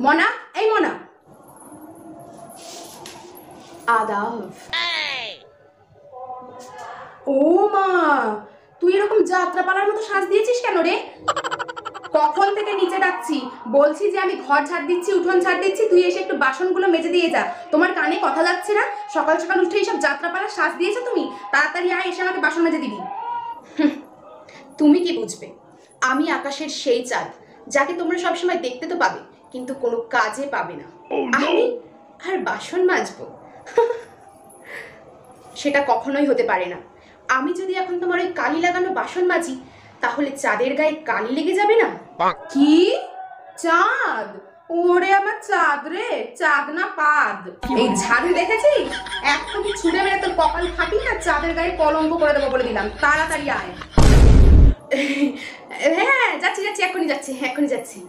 মনা, এই মনা, আদাব। ও মা, তুই এরকম যাত্রাপালার মতো সাজ দিয়েছিস কেন রে? কখন থেকে নিচে ডাকছি, বলছি যে আমি ঘর ঝাড় দিচ্ছি, উঠোন ঝাড় দিচ্ছি, তুই এসে একটু বাসনগুলো মেজে দিয়ে যা। তোমার কানে কথা যাচ্ছে না? সকাল সকাল উঠে এইসব যাত্রাপালার সাজ দিয়েছো তুমি? তাড়াতাড়ি আয়, এসে আমাকে বাসন মেজে দিবি। তুমি কি বুঝবে? আমি আকাশের সেই চাঁদ যাকে তোমরা সবসময় দেখতে তো পাবে, কিন্তু কোনো কাজে পাবে না। আমি আর বাসন মাজবো? সেটা কখনোই হতে পারে না। আমি যদি এখন তোমার ওই কালি লাগানো বাসন মাজি, তাহলে চাঁদের গায়ে কালি লেগে যাবে না? কি চাঁদ? ওরে আমার চাঁদ রে, চাঁদ না পাদ। এই ঝাড়ু দেখেছিস? এক্ষুনি ছুঁড়ে মেরে তোর কপাল ফাটিয়ে না চাঁদের গায়ে কলঙ্ক করে দেবো বলে দিলাম। তাড়াতাড়ি আয়। হ্যাঁ যাচ্ছি যাচ্ছি, এক্ষুনি যাচ্ছি, এক্ষুনি যাচ্ছি।